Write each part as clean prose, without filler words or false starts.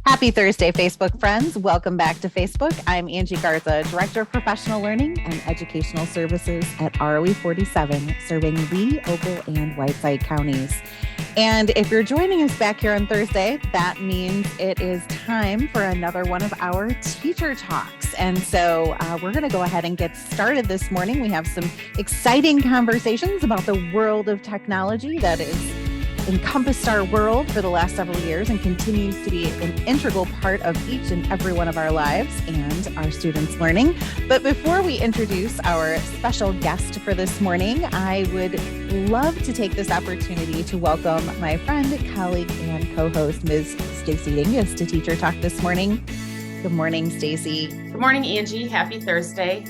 Happy Thursday, Facebook friends. Welcome back to Facebook. I'm Angie Garza, Director of Professional Learning and Educational Services at ROE 47, serving Lee, Opal, and Whiteside counties. And if you're joining us back here on Thursday, that means it is time for another one of our teacher talks. And so we're going to go ahead and get started this morning. We have some exciting conversations about the world of technology that is encompassed our world for the last several years and continues to be an integral part of each and every one of our lives and our students' learning. But before we introduce our special guest for this morning, I would love to take this opportunity to welcome my friend, colleague, and co-host, Ms. Stacy Dingus, to Teacher Talk this morning. Good morning, Stacy. Good morning, Angie. Happy Thursday.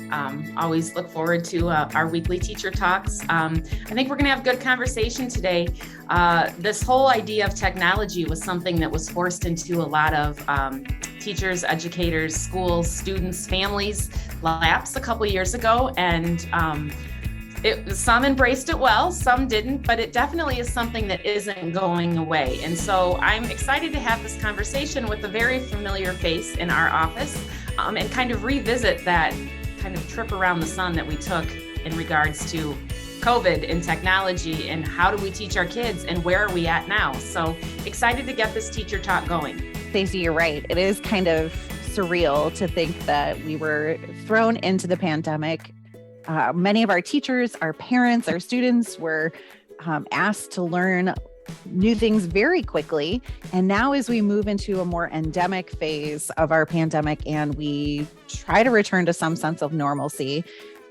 Always look forward to our weekly teacher talks. I think we're going to have a good conversation today. This whole idea of technology was something that was forced into a lot of teachers, educators, schools, students, families' laps a couple years ago. And some embraced it well, some didn't, but it definitely is something that isn't going away. And so I'm excited to have this conversation with a very familiar face in our office and kind of revisit that kind of trip around the sun that we took in regards to COVID and technology and how do we teach our kids and where are we at now? So excited to get this teacher talk going. Stacy, you're right. It is kind of surreal to think that we were thrown into the pandemic. Many of our teachers, our parents, our students were asked to learn new things very quickly. And now as we move into a more endemic phase of our pandemic and we try to return to some sense of normalcy,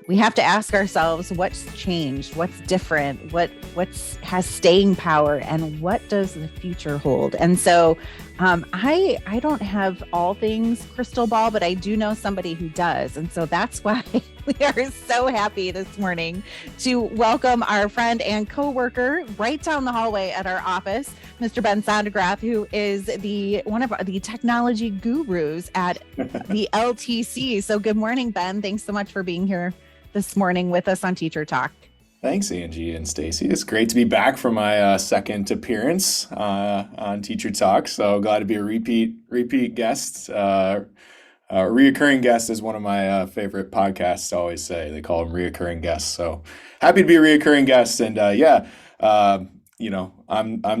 we have to ask ourselves what's changed, what's different, what has staying power, and what does the future hold? And so I don't have all things crystal ball, but I do know somebody who does. And so that's why we are so happy this morning to welcome our friend and coworker right down the hallway at our office, Mr. Ben Sondergraff, who is one of the technology gurus at the LTC. So good morning, Ben. Thanks so much for being here this morning with us on Teacher Talk. Thanks, Angie and Stacy. It's great to be back for my second appearance on Teacher Talk. So glad to be a repeat guest. Reoccurring guest is one of my favorite podcasts to always say. They call them reoccurring guests. So happy to be a reoccurring guest. And I'm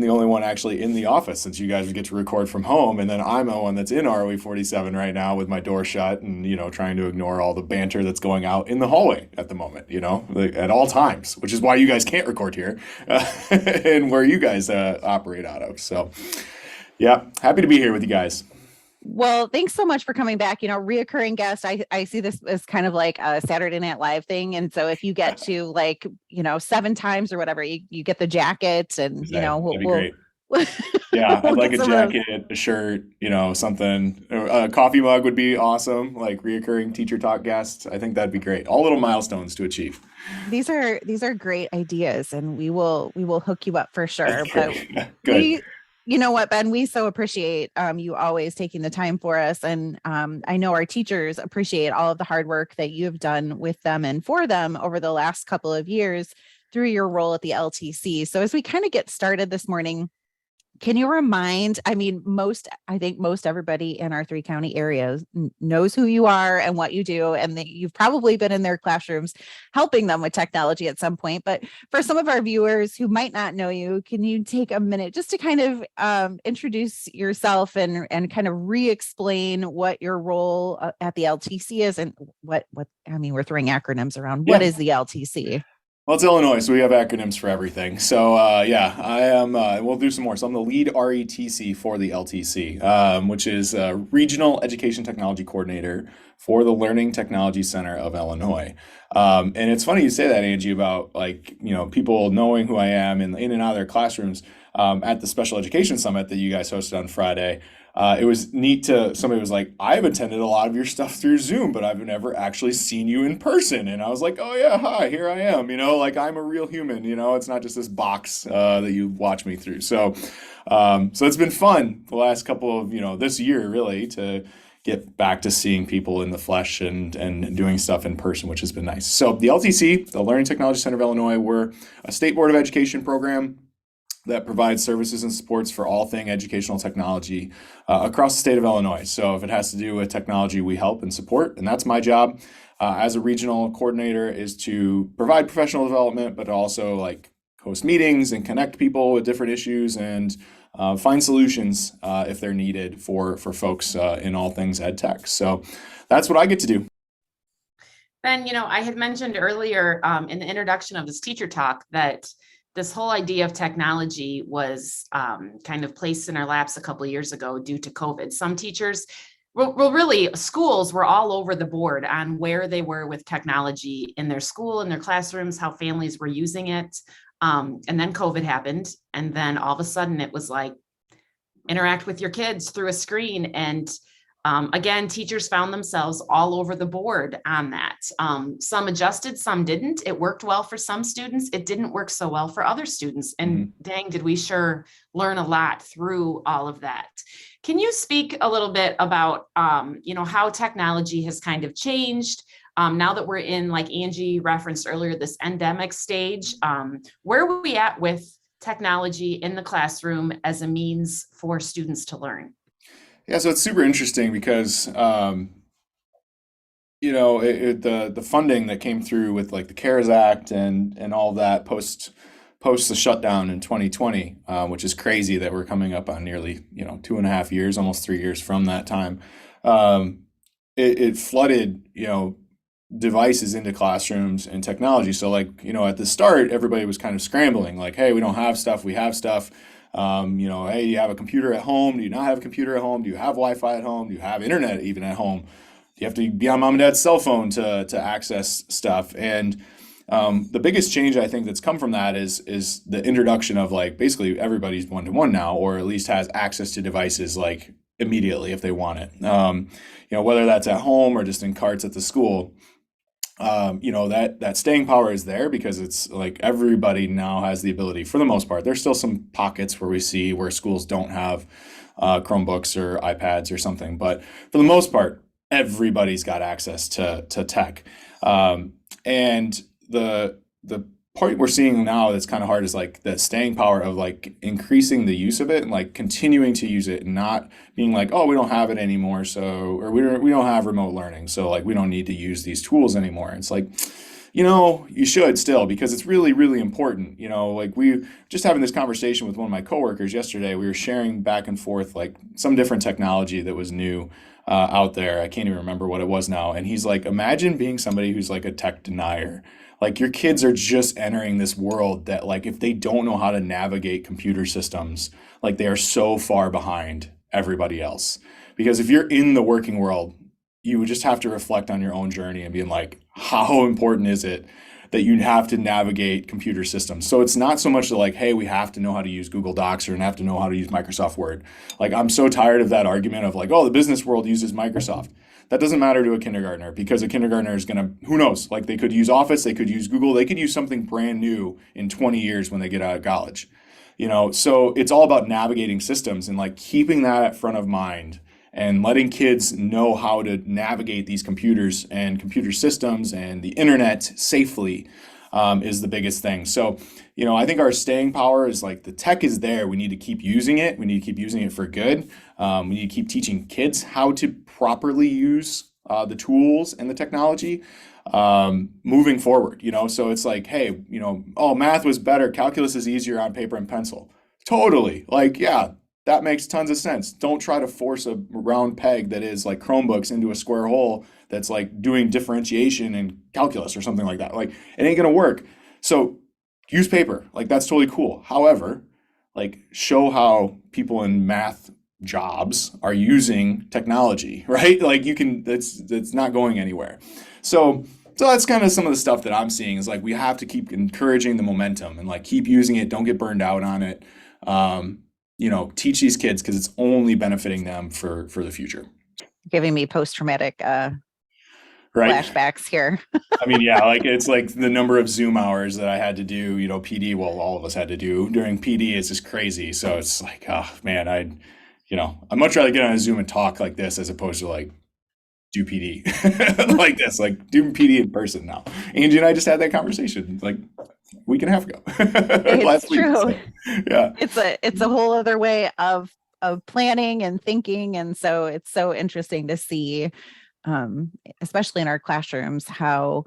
the only one actually in the office since you guys get to record from home. And then I'm the one that's in ROE 47 right now with my door shut and, trying to ignore all the banter that's going out in the hallway at the moment, at all times, which is why you guys can't record here and where you guys operate out of. So, yeah, happy to be here with you guys. Well, thanks so much for coming back. Reoccurring guest, I see this as kind of like a Saturday Night Live thing. And so if you get to 7 times or whatever, you get the jacket and, that'd be great. Yeah, I'd like a jacket, a shirt, something. A coffee mug would be awesome, like reoccurring Teacher Talk guests. I think that'd be great. All little milestones to achieve. These are great ideas and we will hook you up for sure. Okay. But Good. You know what, Ben, we so appreciate you always taking the time for us. And I know our teachers appreciate all of the hard work that you have done with them and for them over the last couple of years through your role at the LTC. So as we kind of get started this morning, can you remind, I think most everybody in our 3 county areas knows who you are and what you do, and that you've probably been in their classrooms helping them with technology at some point. But for some of our viewers who might not know you, can you take a minute just to kind of introduce yourself and kind of re-explain what your role at the LTC is and we're throwing acronyms around. What is the LTC? Well, it's Illinois, so we have acronyms for everything. So, I am, we'll do some more. So I'm the lead RETC for the LTC, which is Regional Education Technology Coordinator for the Learning Technology Center of Illinois. And it's funny you say that, Angie, about people knowing who I am in and out of their classrooms at the Special Education Summit that you guys hosted on Friday. It was neat somebody was like, I've attended a lot of your stuff through Zoom, but I've never actually seen you in person. And I was like, oh yeah, hi, here I am. I'm a real human, it's not just this box that you watch me through. So it's been fun the last couple of, this year really to get back to seeing people in the flesh and doing stuff in person, which has been nice. So the LTC, the Learning Technology Center of Illinois, we're a state board of education program. that provides services and supports for all thing educational technology across the state of Illinois. So if it has to do with technology, we help and support, and that's my job as a regional coordinator, is to provide professional development, but also like host meetings and connect people with different issues and find solutions if they're needed for folks in all things ed tech. So that's what I get to do. Ben, I had mentioned earlier in the introduction of this teacher talk that this whole idea of technology was kind of placed in our laps a couple of years ago due to COVID. Some teachers, well, really, schools were all over the board on where they were with technology in their school, in their classrooms, how families were using it. And then COVID happened. And then all of a sudden it was like, interact with your kids through a screen. And again, teachers found themselves all over the board on that. Some adjusted, some didn't. It worked well for some students. It didn't work so well for other students. And dang, did we sure learn a lot through all of that. Can you speak a little bit about, how technology has kind of changed now that we're in, like Angie referenced earlier, this endemic stage? Where are we at with technology in the classroom as a means for students to learn? Yeah, so it's super interesting because the funding that came through with like the CARES Act and all that post the shutdown in 2020, which is crazy that we're coming up on nearly 2.5 years, almost 3 years from that time. It flooded devices into classrooms and technology. So at the start, everybody was kind of scrambling, like, hey, we don't have stuff, we have stuff. Hey, you have a computer at home? Do you not have a computer at home? Do you have Wi-Fi at home? Do you have internet even at home? Do you have to be on mom and dad's cell phone to access stuff? And the biggest change I think that's come from that is the introduction of like basically everybody's one-to-one now, or at least has access to devices like immediately if they want it. Whether that's at home or just in carts at the school. That staying power is there because it's like everybody now has the ability for the most part. There's still some pockets where we see where schools don't have Chromebooks or iPads or something, but for the most part, everybody's got access to tech. And the point we're seeing now that's kind of hard is like the staying power of like increasing the use of it and like continuing to use it and not being like, oh, we don't have it anymore. So, or we don't have remote learning. So like, we don't need to use these tools anymore. It's like, you should still, because it's really, really important. Like we just having this conversation with one of my coworkers yesterday, we were sharing back and forth, like some different technology that was new out there. I can't even remember what it was now. And he's like, imagine being somebody who's like a tech denier. Like your kids are just entering this world that like, if they don't know how to navigate computer systems, like they are so far behind everybody else. Because if you're in the working world, you would just have to reflect on your own journey and being like, how important is it that you have to navigate computer systems? So it's not so much like, hey, we have to know how to use Google Docs or have to know how to use Microsoft Word. Like, I'm so tired of that argument of like, oh, the business world uses Microsoft. That doesn't matter to a kindergartner because a kindergartner is going to, who knows, like they could use Office, they could use Google, they could use something brand new in 20 years when they get out of college. So it's all about navigating systems and like keeping that at front of mind and letting kids know how to navigate these computers and computer systems and the internet safely is the biggest thing. So, I think our staying power is like the tech is there. We need to keep using it. We need to keep using it for good. We need to keep teaching kids how to properly use the tools and the technology moving forward. So it's like, hey, oh, math was better. Calculus is easier on paper and pencil. Totally. Like, yeah. That makes tons of sense. Don't try to force a round peg that is like Chromebooks into a square hole that's like doing differentiation in calculus or something like that. Like it ain't gonna work. So use paper. Like that's totally cool. However, like show how people in math jobs are using technology, right? Like it's not going anywhere. So that's kind of some of the stuff that I'm seeing is like we have to keep encouraging the momentum and like keep using it. Don't get burned out on it. Teach these kids because it's only benefiting them for the future. Giving me post-traumatic right? flashbacks here. I mean, yeah, like it's like the number of Zoom hours that I had to do, PD, well, all of us had to do during PD is just crazy. So it's like, oh man, I'd much rather get on a Zoom and talk like this as opposed to like do PD like this, like do PD in person now. Angie and I just had that conversation. Like, week and a half ago, It's last week. true. So, yeah. It's a whole other way of planning and thinking. And so it's so interesting to see, especially in our classrooms, how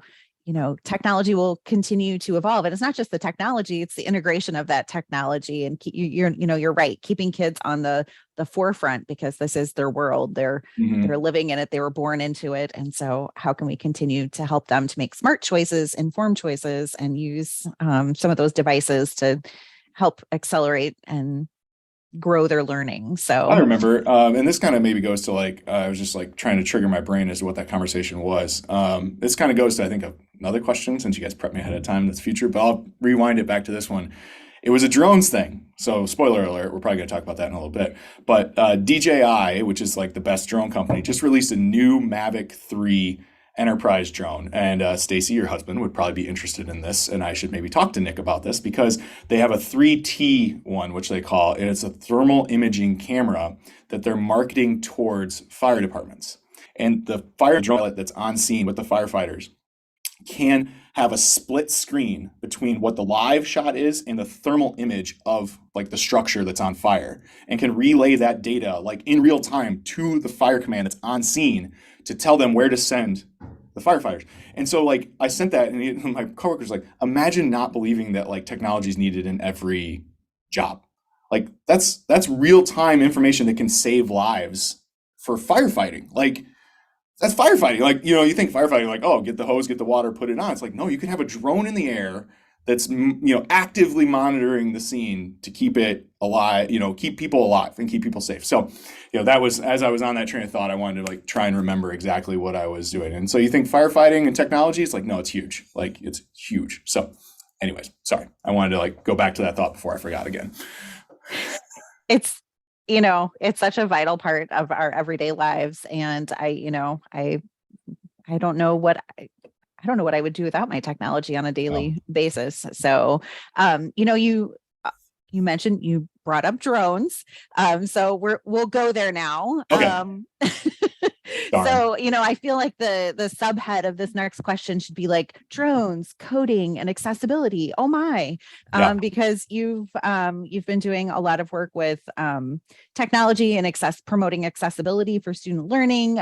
technology will continue to evolve. And it's not just the technology, it's the integration of that technology. And you're right, keeping kids on the forefront, because this is their world. They're Hmm. living in it, they were born into it. And so how can we continue to help them to make smart choices, informed choices, and use some of those devices to help accelerate and grow their learning? I So remember, and this kind of maybe goes to like I was just like trying to trigger my brain as to what that conversation was. This kind of goes to I think another question since you guys prepped me ahead of time that's future, but I'll rewind it back to this one. It was a drones thing. So spoiler alert, we're probably going to talk about that in a little bit. But DJI, which is like the best drone company, just released a new Mavic 3 enterprise drone. And Stacy, your husband, would probably be interested in this. And I should maybe talk to Nick about this because they have a 3T one, which they call, and it's a thermal imaging camera that they're marketing towards fire departments. And the fire drone that's on scene with the firefighters can have a split screen between what the live shot is and the thermal image of like the structure that's on fire, and can relay that data like in real time to the fire command that's on scene to tell them where to send the firefighters. And so like I sent that and my coworkers like, imagine not believing that like technology is needed in every job. Like that's real time information that can save lives for firefighting. Like that's firefighting. Like, you think firefighting, like, oh, get the hose, get the water, put it on. It's like, no, you can have a drone in the air that's, actively monitoring the scene to keep it alive, keep people alive and keep people safe. So, that was, as I was on that train of thought, I wanted to like try and remember exactly what I was doing. And so you think firefighting and technology, it's like, no, it's huge. Like, it's huge. So, anyways, sorry. I wanted to like go back to that thought before I forgot again. it's it's such a vital part of our everyday lives. And I don't know what I don't know what I would do without my technology on a Um, daily basis. So you mentioned, you brought up drones. So we'll go there now. okay. Darn. So I feel like the subhead of this next question should be like drones, coding, and accessibility. Oh my. Yeah. Because you've been doing a lot of work with technology and promoting accessibility for student learning.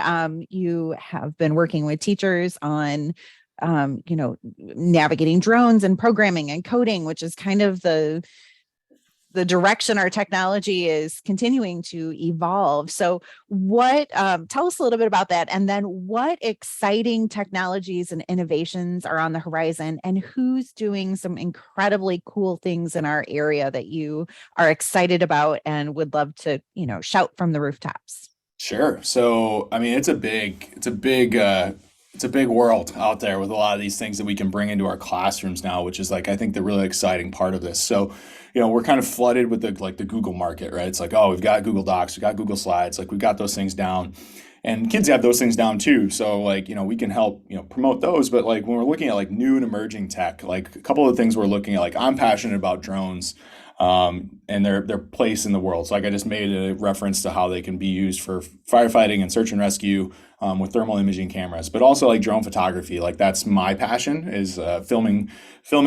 You have been working with teachers on navigating drones and programming and coding, which is kind of the direction our technology is continuing to evolve. So tell us a little bit about that. And then what exciting technologies and innovations are on the horizon, and who's doing some incredibly cool things in our area that you are excited about and would love to, shout from the rooftops? Sure. So, I mean, it's a big world out there with a lot of these things that we can bring into our classrooms now, which is like, I think the really exciting part of this. So, we're kind of flooded with the Google market, right? It's like, oh, we've got Google Docs, we've got Google Slides, like we've got those things down. And kids have those things down too. So like, we can help, promote those. But like when we're looking at like new and emerging tech, like a couple of things we're looking at, like I'm passionate about drones and their place in the world. So like I just made a reference to how they can be used for firefighting and search and rescue with thermal imaging cameras, but also like drone photography. Like that's my passion is filming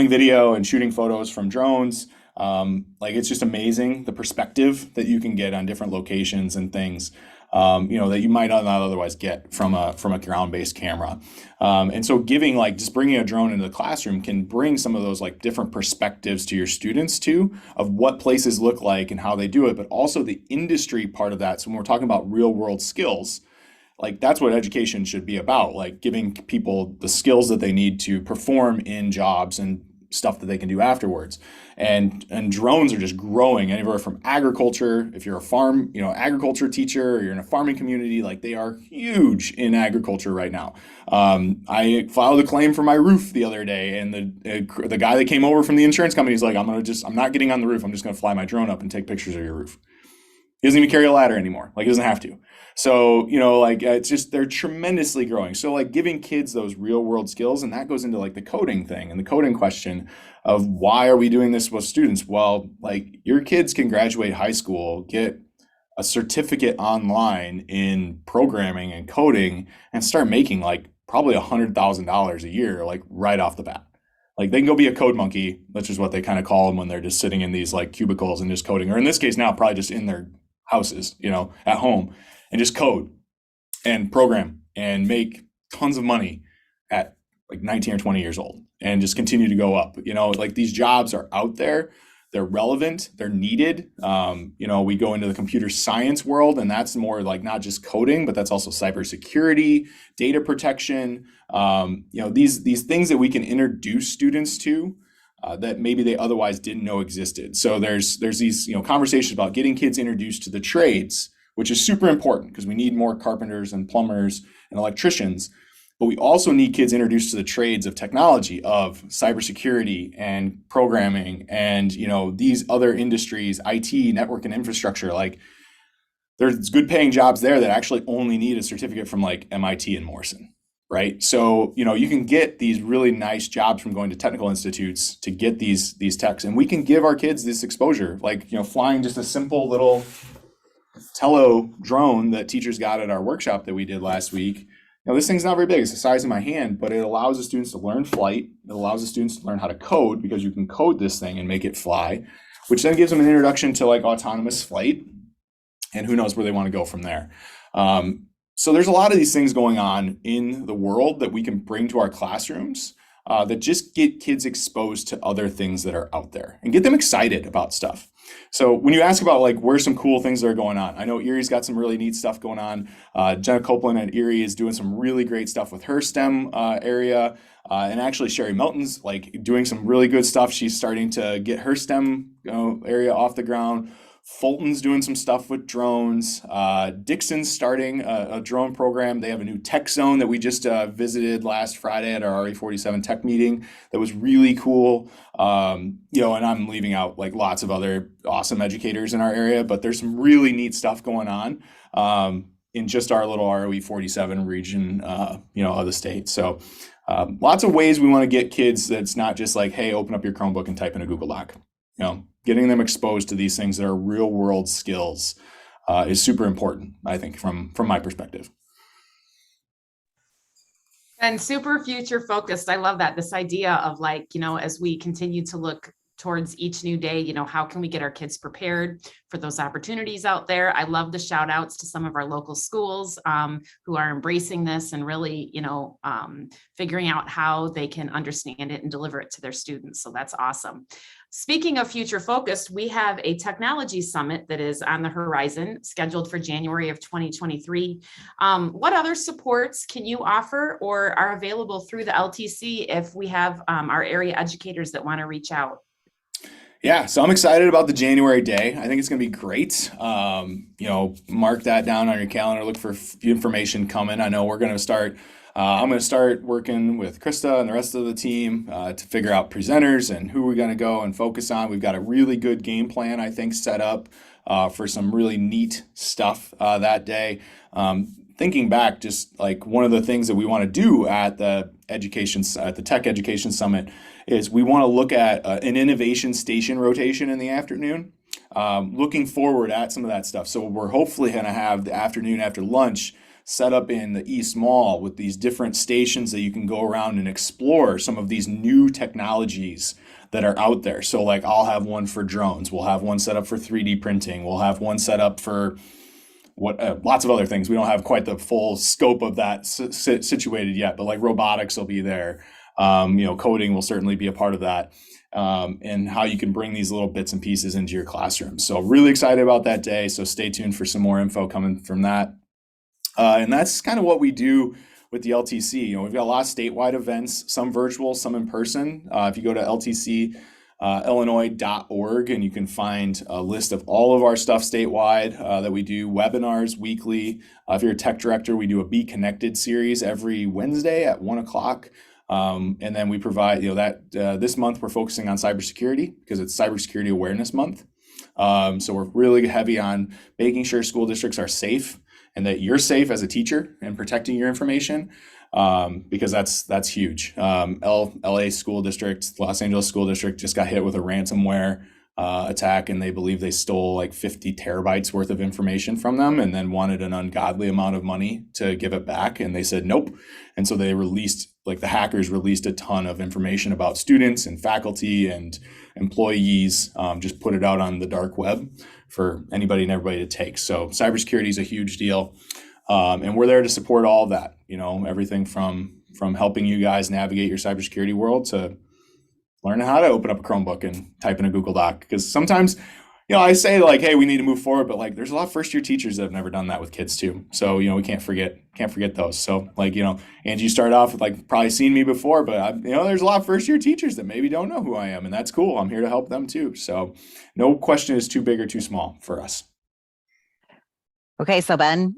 video and shooting photos from drones. Like it's just amazing the perspective that you can get on different locations and things. That you might not otherwise get from a ground-based camera. And so giving like just bringing a drone into the classroom can bring some of those like different perspectives to your students too of what places look like and how they do it, but also the industry part of that. So when we're talking about real world skills, like that's what education should be about, like giving people the skills that they need to perform in jobs and stuff that they can do afterwards. And drones are just growing anywhere from agriculture. If you're a agriculture teacher, or you're in a farming community, like they are huge in agriculture right now. I filed a claim for my roof the other day, and the guy that came over from the insurance company is like, I'm not getting on the roof. I'm just gonna fly my drone up and take pictures of your roof. He doesn't even carry a ladder anymore. Like he doesn't have to. So, it's just, they're tremendously growing. So like giving kids those real world skills, and that goes into like the coding thing and the coding question of why are we doing this with students? Well, like your kids can graduate high school, get a certificate online in programming and coding and start making like probably $100,000 a year, like right off the bat. Like they can go be a code monkey, which is what they kind of call them when they're just sitting in these like cubicles and just coding, or in this case now probably just in their houses, at home, and just code and program and make tons of money at like 19 or 20 years old and just continue to go up. Like these jobs are out there. They're relevant. They're needed. We go into the computer science world, and that's more like not just coding, but that's also cybersecurity, data protection. These things that we can introduce students to that maybe they otherwise didn't know existed. So there's these conversations about getting kids introduced to the trades, which is super important because we need more carpenters and plumbers and electricians. But we also need kids introduced to the trades of technology, of cybersecurity and programming and, these other industries, IT, network and infrastructure. Like there's good paying jobs there that actually only need a certificate from like MIT and Morrison, right? So, you can get these really nice jobs from going to technical institutes to get these techs, and we can give our kids this exposure, like, flying just a simple little Tello drone that teachers got at our workshop that we did last week. This thing's not very big. It's the size of my hand, but it allows the students to learn flight. It allows the students to learn how to code because you can code this thing and make it fly, which then gives them an introduction to like autonomous flight, and who knows where they want to go from there. So there's a lot of these things going on in the world that we can bring to our classrooms that just get kids exposed to other things that are out there and get them excited about stuff. So when you ask about like where's some cool things that are going on, I know Erie's got some really neat stuff going on. Jenna Copeland at Erie is doing some really great stuff with her STEM area. And actually Sherry Melton's like doing some really good stuff. She's starting to get her STEM area off the ground. Fulton's doing some stuff with drones. Dixon's starting a drone program. They have a new tech zone that we just visited last Friday at our RE47 tech meeting that was really cool. And I'm leaving out like lots of other awesome educators in our area, but there's some really neat stuff going on in just our little RE47 region, of the state. So lots of ways we want to get kids that's not just like, hey, open up your Chromebook and type in a Google Doc. Getting them exposed to these things that are real world skills is super important, I think, from my perspective. And super future focused. I love that. This idea of like, as we continue to look towards each new day, how can we get our kids prepared for those opportunities out there? I love the shout outs to some of our local schools who are embracing this and really, figuring out how they can understand it and deliver it to their students. So that's awesome. Speaking of future focused, we have a technology summit that is on the horizon, scheduled for January of 2023. What other supports can you offer or are available through the LTC if we have our area educators that want to reach out? Yeah, so I'm excited about the January day. I think it's going to be great. Mark that down on your calendar. Look for information coming. I know we're going to start. I'm going to start working with Krista and the rest of the team to figure out presenters and who we're going to go and focus on. We've got a really good game plan, I think, set up for some really neat stuff that day. Thinking back, just like one of the things that we want to do at the Tech Education Summit is we want to look at an innovation station rotation in the afternoon, looking forward at some of that stuff. So we're hopefully going to have the afternoon after lunch set up in the East Mall with these different stations that you can go around and explore some of these new technologies that are out there. So like I'll have one for drones. We'll have one set up for 3D printing. We'll have one set up for lots of other things. We don't have quite the full scope of that situated yet, but like robotics will be there. Coding will certainly be a part of that. And how you can bring these little bits and pieces into your classroom. So really excited about that day. So stay tuned for some more info coming from that. And that's kind of what we do with the LTC. We've got a lot of statewide events, some virtual, some in person. If you go to ltcillinois.org and you can find a list of all of our stuff statewide that we do, webinars weekly. If you're a tech director, we do a Be Connected series every Wednesday at 1:00. And then we provide, this month we're focusing on cybersecurity because it's Cybersecurity Awareness Month. So we're really heavy on making sure school districts are safe and that you're safe as a teacher and protecting your information, because that's huge. LA School District, Los Angeles School District just got hit with a ransomware attack, and they believe they stole like 50 terabytes worth of information from them and then wanted an ungodly amount of money to give it back. And they said nope. And so they released, like the hackers released a ton of information about students and faculty and employees, just put it out on the dark web for anybody and everybody to take. So cybersecurity is a huge deal. And we're there to support all of that, everything from helping you guys navigate your cybersecurity world to learning how to open up a Chromebook and type in a Google Doc. Because sometimes, I say like, hey, we need to move forward, but like there's a lot of first year teachers that have never done that with kids too. So, we can't forget those. So like, Angie started off with like probably seen me before, but there's a lot of first year teachers that maybe don't know who I am, and that's cool. I'm here to help them too. So no question is too big or too small for us. Okay. So Ben,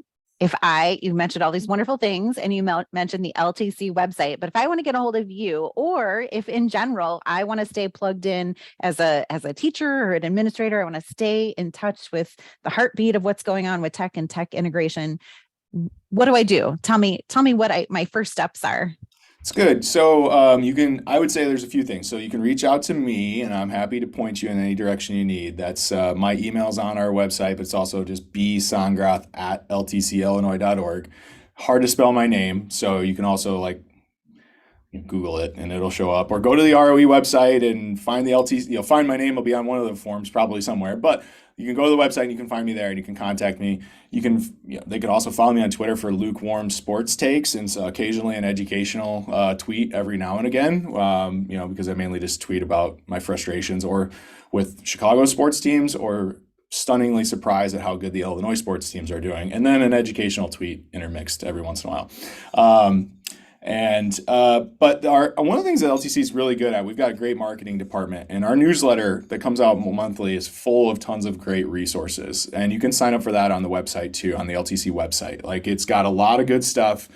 you mentioned all these wonderful things and you mentioned the LTC website, but if I want to get a hold of you, or if in general, I want to stay plugged in as a teacher or an administrator, I want to stay in touch with the heartbeat of what's going on with tech and tech integration, what do I do? Tell me what my first steps are. It's good. So I would say there's a few things. So you can reach out to me and I'm happy to point you in any direction you need. That's my email's on our website, but it's also just bsongrath@ltcillinois.org. Hard to spell my name. So you can also Google it and it'll show up, or go to the ROE website and find the LTC, find my name. It'll be on one of the forms probably somewhere, but you can go to the website and you can find me there and you can contact me. They can also follow me on Twitter for lukewarm sports takes, and so occasionally an educational tweet every now and again, because I mainly just tweet about my frustrations or with Chicago sports teams, or stunningly surprised at how good the Illinois sports teams are doing. And then an educational tweet intermixed every once in a while. But one of the things that LTC is really good at, we've got a great marketing department, and our newsletter that comes out monthly is full of tons of great resources. And you can sign up for that on the website too, on the LTC website. It's got a lot of good stuff.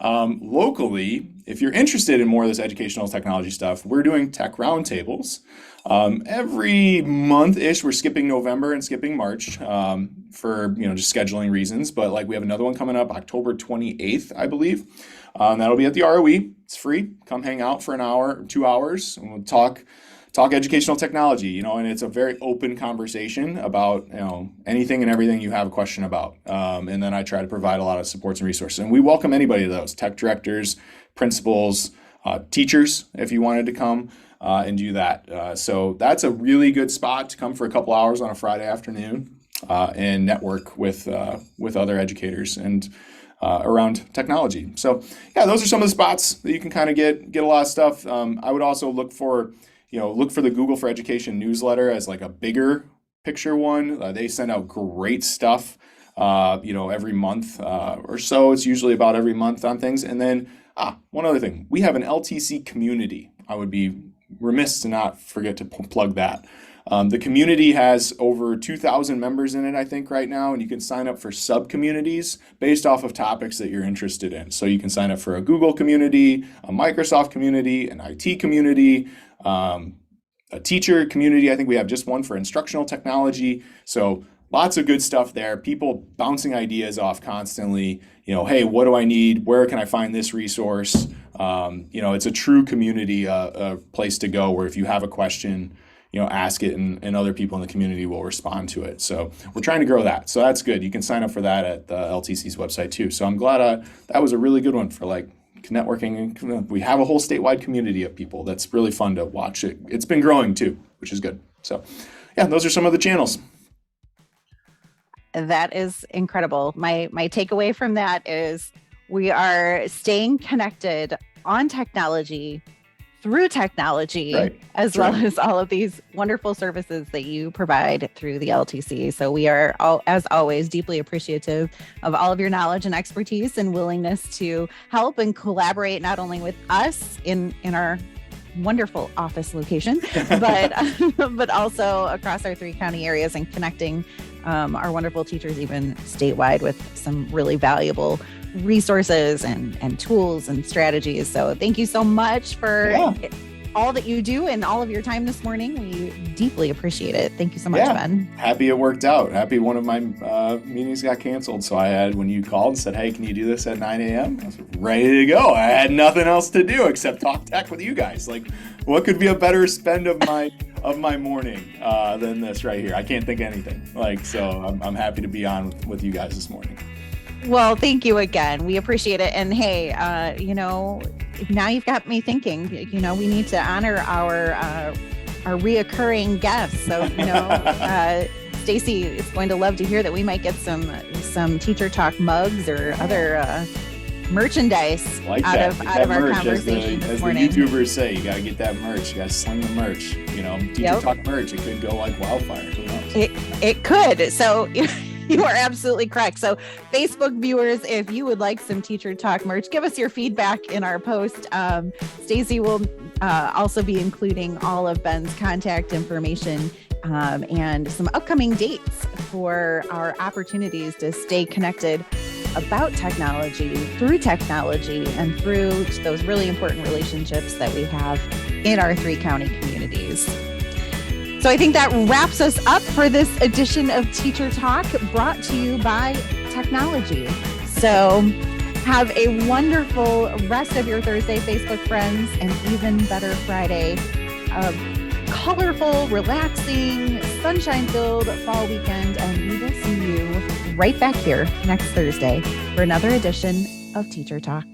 Locally, if you're interested in more of this educational technology stuff, we're doing tech roundtables. Every month-ish. We're skipping November and skipping March for just scheduling reasons. But we have another one coming up October 28th, I believe. That'll be at the ROE. It's free. Come hang out for an hour, 2 hours, and we'll talk educational technology. And it's a very open conversation about anything and everything you have a question about. And then I try to provide a lot of supports and resources. And we welcome anybody to those: tech directors, principals, teachers, if you wanted to come and do that. So that's a really good spot to come for a couple hours on a Friday afternoon and network with other educators and around technology. So yeah, those are some of the spots that you can kind of get a lot of stuff. I would also look for the Google for Education newsletter as a bigger picture one. They send out great stuff, every month or so. It's usually about every month on things. And then one other thing, we have an LTC community. I would be remiss to not forget to plug that. The community has over 2,000 members in it, I think, right now, and you can sign up for sub-communities based off of topics that you're interested in. So you can sign up for a Google community, a Microsoft community, an IT community, a teacher community. I think we have just one for instructional technology. So lots of good stuff there. People bouncing ideas off constantly. Hey, what do I need? Where can I find this resource? It's a true community, a place to go where if you have a question, ask it, and other people in the community will respond to it. So we're trying to grow that. So that's good. You can sign up for that at the LTC's website too. So I'm glad that was a really good one for networking. We have a whole statewide community of people. That's really fun to watch. It's been growing too, which is good. So yeah, those are some of the channels. That is incredible. My takeaway from that is we are staying connected on technology, through technology, right. As well as all of these wonderful services that you provide through the LTC. So we are, as always, deeply appreciative of all of your knowledge and expertise and willingness to help and collaborate, not only with us in our wonderful office location, but also across our 3 county areas, and connecting our wonderful teachers even statewide with some really valuable resources and tools and strategies. So thank you so much for all that you do and all of your time this morning. We deeply appreciate it. Thank you so much, Ben. Happy it worked out. Happy one of my meetings got canceled. So I had, when you called and said, hey, can you do this at 9 a.m.? I was ready to go. I had nothing else to do except talk tech with you guys. What could be a better spend of of my morning than this right here. I can't think of anything. So I'm happy to be on with you guys this morning. Well, thank you again. We appreciate it. And hey, now you've got me thinking, we need to honor our reoccurring guests. So, Stacy is going to love to hear that we might get some Teacher Talk mugs or other merchandise out of our conversation this morning. As the YouTubers say, you got to get that merch. You got to sling the merch. Teacher Talk merch. It could go like wildfire. Who knows? It could. So you are absolutely correct. So Facebook viewers, if you would like some Teacher Talk merch, give us your feedback in our post. Stacy will also be including all of Ben's contact information and some upcoming dates for our opportunities to stay connected about technology, and through those really important relationships that we have in our 3 county communities. So I think that wraps us up for this edition of Teacher Talk, brought to you by technology. So have a wonderful rest of your Thursday, Facebook friends, and even better Friday. Colorful, relaxing, sunshine-filled fall weekend, and we will see you right back here next Thursday for another edition of Teacher Talk.